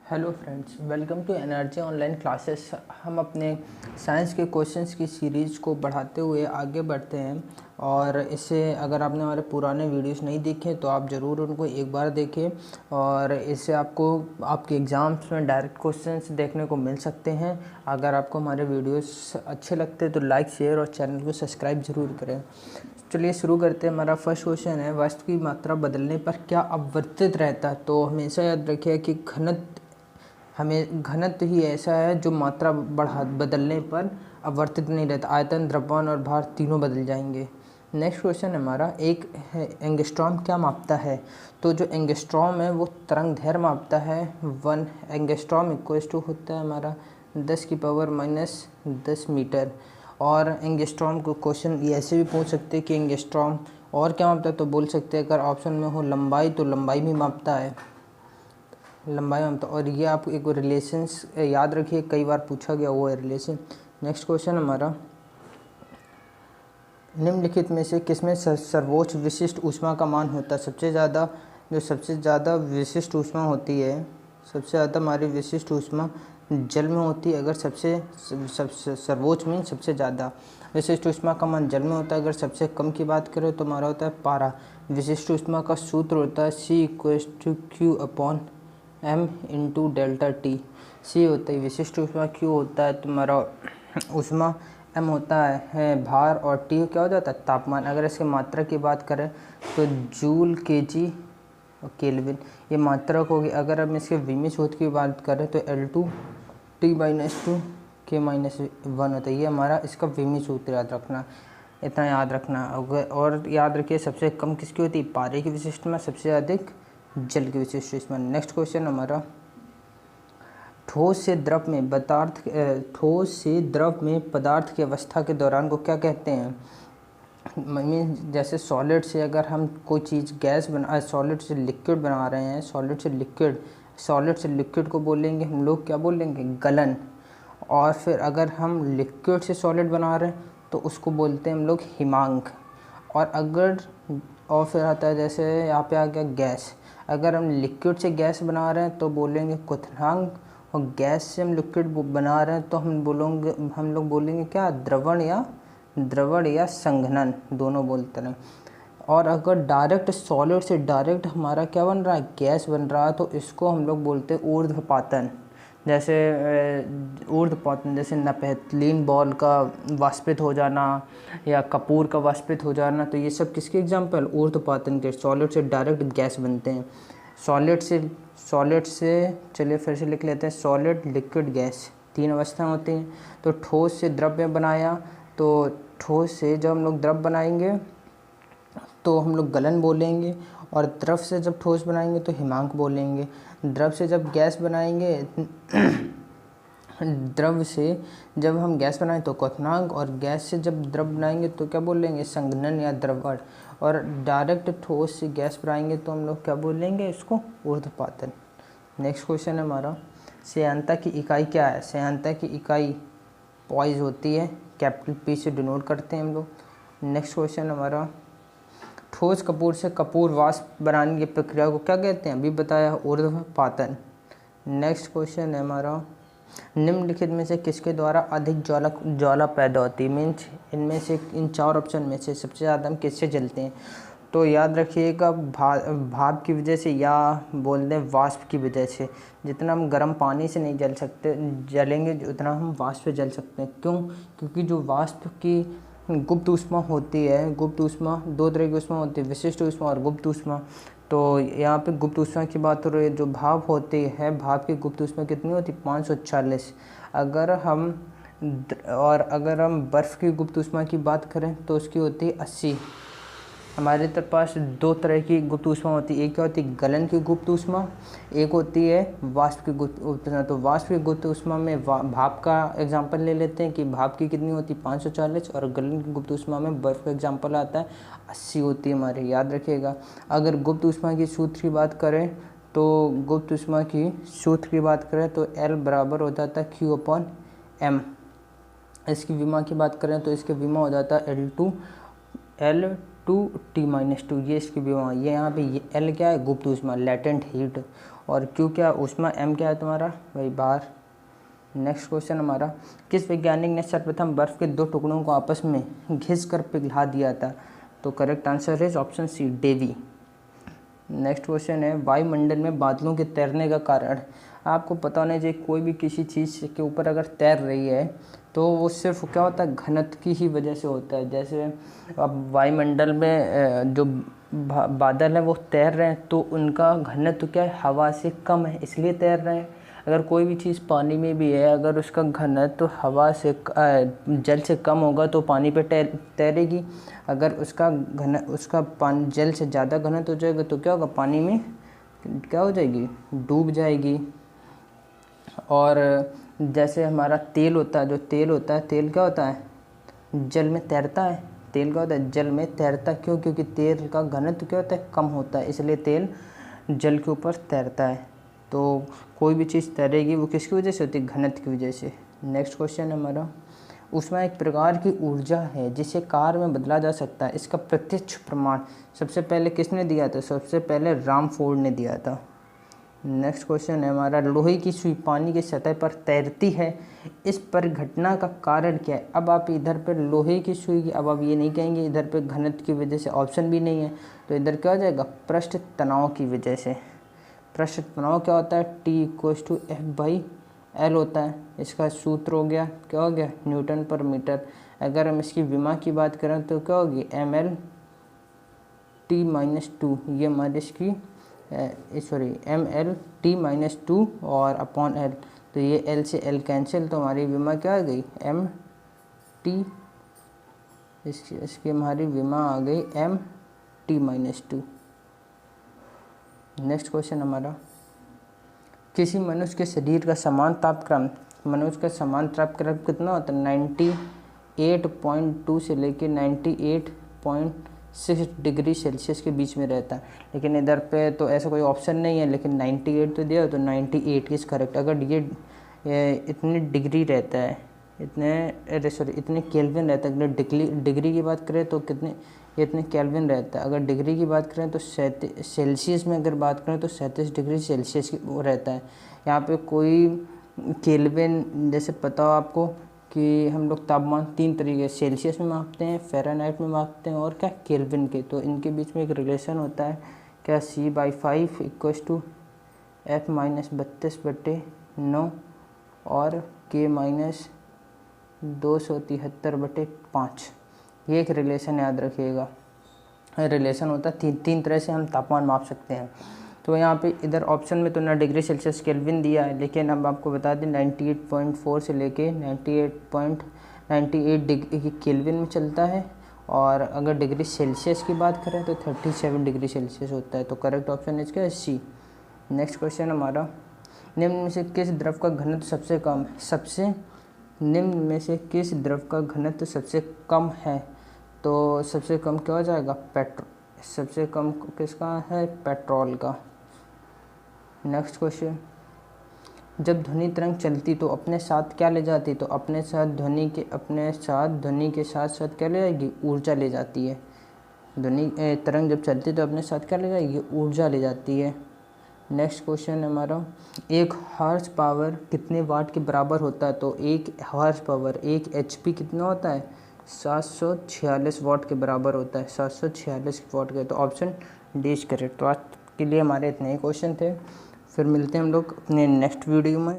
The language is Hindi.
Hello friends, welcome to energy online classes. हम अपने साइंस के क्वेश्चंस की सीरीज़ को बढ़ाते हुए आगे बढ़ते हैं। और इससे अगर आपने हमारे पुराने वीडियोस नहीं देखे तो आप ज़रूर उनको एक बार देखें, और इससे आपको आपके एग्ज़ाम्स में डायरेक्ट क्वेश्चंस देखने को मिल सकते हैं। अगर आपको हमारे वीडियोस अच्छे लगते हैं तो लाइक, शेयर और चैनल को सब्सक्राइब ज़रूर करें। चलिए शुरू करते हैं। हमारा फर्स्ट क्वेश्चन है, वस्तु की मात्रा बदलने पर क्या अपवर्तित रहता है? तो हमेशा याद रखिए कि घनत्व ही ऐसा है जो मात्रा बदलने पर अपवर्तित नहीं रहता। आयतन, द्रव्यमान और भार तीनों बदल जाएंगे। नेक्स्ट क्वेश्चन हमारा एक है, एंगस्ट्रॉम क्या मापता है? तो जो एंगस्ट्रॉम है वो तरंग दैर्घ्य मापता है। 1 एंगस्ट्रॉम इक्वल्स टू होता है हमारा 10⁻⁻10 मीटर। और एंगस्ट्रॉम को क्वेश्चन ऐसे भी पूछ सकते हैं कि एंगस्ट्रॉम और क्या मापता है, तो बोल सकते हैं अगर ऑप्शन में हो लंबाई तो लंबाई भी मापता है, लंबाई में। तो और ये आप एक रिलेशंस याद रखिए, कई बार पूछा गया वो है रिलेशन। नेक्स्ट क्वेश्चन हमारा, निम्नलिखित में से किसमें सर्वोच्च विशिष्ट ऊष्मा का मान होता है? सबसे ज़्यादा विशिष्ट ऊष्मा होती है, सबसे ज़्यादा हमारी विशिष्ट ऊष्मा जल में होती है। अगर सबसे सर्वोच्च मीन सबसे ज़्यादा विशिष्ट ऊष्मा का मान जल में होता है। अगर सबसे कम की बात करें तो हमारा होता है पारा। विशिष्ट ऊष्मा का सूत्र होता है C=Q/m×ΔT। C होता है विशिष्ट ऊष्मा, Q होता है तुम्हारा ऊष्मा, M होता है भार, और T क्या हो जाता है तापमान। अगर इसके मात्रा की बात करें तो जूल, केजी और केल्विन ये मात्रक होगी। अगर हम इसके विमी सूत्र की बात करें तो L2T-2 K-1 होता है। ये हमारा इसका विमी सूत्र याद रखना, इतना याद रखना। और याद रखिए सबसे कम किसकी होती है? पारे की विशिष्ट में, सबसे अधिक जल की विशिष्ट ऊष्मा। नेक्स्ट क्वेश्चन हमारा, ठोस से द्रव में पदार्थ की अवस्था के दौरान को क्या कहते हैं? मीन जैसे सॉलिड से अगर हम कोई चीज़ सॉलिड से लिक्विड बना रहे हैं, सॉलिड से लिक्विड को बोलेंगे हम लोग, क्या बोलेंगे? गलन। और फिर अगर हम लिक्विड से सॉलिड बना रहे हैं तो उसको बोलते हैं हम लोग हिमांक। और फिर आता है जैसे यहाँ पे आ गया गैस। अगर हम लिक्विड से गैस बना रहे हैं तो बोलेंगे क्वथनांक, और गैस से हम लिक्विड बना रहे हैं तो हम लोग बोलेंगे क्या? द्रवण या संघनन, दोनों बोलते हैं। और अगर डायरेक्ट सॉलिड से डायरेक्ट हमारा क्या बन रहा है? गैस बन रहा है, तो इसको हम लोग बोलते हैं ऊर्ध्वपातन। जैसे नपैथलीन बॉल का वाष्पित हो जाना या कपूर का वाष्पित हो जाना, तो ये सब किसके एग्जाम्पल? ऊर्ध्वपातन के। सॉलिड से डायरेक्ट गैस बनते हैं। सॉलिड से चलिए फिर से लिख लेते हैं, सॉलिड, लिक्विड, गैस, तीन अवस्थाएं होती हैं। तो ठोस से द्रव्य बनाया, तो ठोस से जब हम लोग द्रव बनाएंगे तो हम लोग गलन बोलेंगे, और द्रव से जब ठोस बनाएंगे तो हिमांक बोलेंगे। द्रव से जब गैस बनाएंगे द्रव से जब हम गैस बनाएं तो क्वथनांक, और गैस से जब द्रव बनाएंगे तो क्या बोलेंगे? संघनन या द्रवण। और डायरेक्ट ठोस से गैस बनाएंगे तो हम लोग क्या बोलेंगे? इसको ऊर्ध्वपातन। नेक्स्ट क्वेश्चन है हमारा, श्यानता की इकाई क्या है? श्यानता की इकाई पॉइज होती है, कैपिटल P से डिनोट करते हैं हम लोग। नेक्स्ट क्वेश्चन हमारा, ठोस कपूर से कपूर वाष्प बनाने की प्रक्रिया को क्या कहते हैं? अभी बताया, ऊर्ध्वपातन। नेक्स्ट क्वेश्चन है हमारा, निम्नलिखित में से किसके द्वारा अधिक ज्वाला पैदा होती है? मीन्स इनमें से, इन चार ऑप्शन में से सबसे ज़्यादा हम किससे जलते हैं? तो याद रखिएगा भाप की वजह से, या बोल दें वाष्प की वजह से। जितना हम गर्म पानी से नहीं जलेंगे उतना हम वाष्प से जल सकते हैं। क्यों? क्योंकि जो वाष्प की गुप्त ऊष्मा होती है, गुप्त ऊष्मा दो तरह की ऊष्मा होती है, विशिष्ट ऊष्मा और गुप्त ऊष्मा। तो यहाँ पे गुप्त ऊष्मा की बात हो रही है। जो भाप होती है, भाप की गुप्त ऊष्मा कितनी होती है? 540। अगर हम बर्फ़ की गुप्त ऊष्मा की बात करें तो उसकी होती है 80। हमारे पास दो तरह की गुप्त ऊष्मा होती है, एक क्या होती है? गलन की गुप्त ऊष्मा, एक होती है वाष्प की गुप्त ऊष्मा। तो वाष्प की गुप्त ऊष्मा में भाप का एग्जांपल ले लेते हैं कि भाप की कितनी होती है? 540। और गलन की गुप्त ऊष्मा में बर्फ़ का एग्जांपल आता है 80 होती है हमारी, याद रखिएगा। अगर गुप्त ऊष्मा की सूत्र की बात करें तो L बराबर हो जाता है Q/m। इसकी विमा की बात करें तो इसके विमा हो जाता है L2T-2। ये इसकी विमा। ये यहाँ पे L क्या है? गुप्त ऊष्मा, लेटेंट हीट। और Q क्या, ऊष्मा, M क्या है तुम्हारा भाई बार। नेक्स्ट क्वेश्चन हमारा, किस वैज्ञानिक ने सर्वप्रथम बर्फ़ के 2 टुकड़ों को आपस में घिस कर पिघला दिया था? तो करेक्ट आंसर है option C, Davy. Next question है, वायुमंडल में बादलों के तैरने का कारण। आपको पता होना चाहिए कोई भी किसी चीज़ के ऊपर अगर तैर रही है तो वो सिर्फ क्या होता है, घनत्व की ही वजह से होता है। जैसे अब वायुमंडल में जो बादल हैं वो तैर रहे हैं तो उनका घनत्व क्या है, हवा से कम है, इसलिए तैर रहे हैं। अगर कोई भी चीज़ पानी में भी है, अगर उसका घनत्व हवा से जल से कम होगा तो पानी पे तैरेगी। अगर उसका पानी जल से ज़्यादा घनत्व हो जाएगा तो क्या होगा, पानी में क्या हो जाएगी, डूब जाएगी। और जैसे हमारा तेल होता है, जो तेल होता है, तेल क्या होता है, जल में तैरता है। तेल क्या होता है, जल में तैरता, क्यों, क्योंकि तेल का घनत्व क्या होता है, कम होता है, इसलिए तेल जल के ऊपर तैरता है। तो कोई भी चीज़ तैरेगी वो किसकी वजह से होती है, घनत्व की वजह से। नेक्स्ट क्वेश्चन है हमारा, ऊष्मा एक प्रकार की ऊर्जा है जिसे कार्य में बदला जा सकता है, इसका प्रत्यक्ष प्रमाण सबसे पहले किसने दिया था? सबसे पहले रामफोर्ड ने दिया था। नेक्स्ट क्वेश्चन है हमारा, लोहे की सुई पानी की सतह पर तैरती है, इस परिघटना का कारण क्या है? अब आप इधर पर लोहे की सुई की, अब आप ये नहीं कहेंगे इधर पे घनत्व की वजह से, ऑप्शन भी नहीं है, तो इधर क्या हो जाएगा, पृष्ठ तनाव की वजह से। पृष्ठ तनाव क्या होता है, T=F/L होता है। इसका सूत्र हो गया, क्या हो गया, न्यूटन पर मीटर। अगर हम इसकी विमा की बात करें तो क्या होगी, mL/T-2, ये हमारी इसकी mL/T-2 और अपॉन L, तो ये L से L कैंसिल, तो हमारी विमा क्या आ गई, MT, इसकी हमारी विमा आ गई MT-2। नेक्स्ट क्वेश्चन हमारा, किसी मनुष्य के शरीर का समान तापक्रम, मनुष्य का समान तापक्रम कितना होता है, 98.2 से लेके 98.6 डिग्री सेल्सियस के बीच में रहता है। लेकिन इधर पे तो ऐसा कोई ऑप्शन नहीं है, लेकिन 98 तो दिया, तो 98 इज़ करेक्ट। अगर ये इतने डिग्री रहता है, इतने केल्विन रहता है, अगर डिग्री की बात करें तो कितने, इतने केल्विन रहता है। अगर डिग्री की बात करें तो सेल्सियस में अगर बात करें तो 37 डिग्री सेल्सियस वो रहता है। यहाँ पे कोई केल्विन, जैसे पता हो आपको कि हम लोग तापमान 3 तरीके, सेल्सियस में मापते हैं, फ़ारेनहाइट में मापते हैं, और क्या, केल्विन के। तो इनके बीच में एक रिलेशन होता है, क्या, C/5 = F-32/9 और K-273/5। ये एक रिलेशन याद रखिएगा। रिलेशन होता है, तीन तरह से हम तापमान माप सकते हैं। तो यहाँ पे इधर ऑप्शन में तो ना डिग्री सेल्सियस केल्विन दिया है, लेकिन अब आपको बता दें 98.4 से लेके 98.98 डिग्री केल्विन में चलता है। और अगर डिग्री सेल्सियस की बात करें तो 37 डिग्री सेल्सियस होता है। तो करेक्ट ऑप्शन इसका है सी। नेक्स्ट क्वेश्चन हमारा, निम्न में से किस द्रव का घनत्व सबसे कम है? निम्न में से किस द्रव का घनत्व सबसे कम है? तो सबसे कम क्या हो जाएगा, पेट्रोल। सबसे कम किसका है, पेट्रोल का। नेक्स्ट क्वेश्चन, जब ध्वनि तरंग चलती तो अपने साथ क्या ले जाती? तो अपने साथ ध्वनि के साथ साथ क्या ले जाएगी, ऊर्जा ले जाती है। ध्वनि तरंग जब चलती तो अपने साथ क्या ले जाएगी, ऊर्जा ले जाती है। नेक्स्ट क्वेश्चन हमारा, एक हॉर्स पावर कितने वाट के बराबर होता है? तो एक हॉर्स पावर, एक HP कितना होता है, 746 वाट के बराबर होता है। 746 वाट का, तो ऑप्शन डी इज करेक्ट। तो आज के लिए हमारे इतने ही क्वेश्चन थे, फिर मिलते हैं हम लोग अपने नेक्स्ट वीडियो में।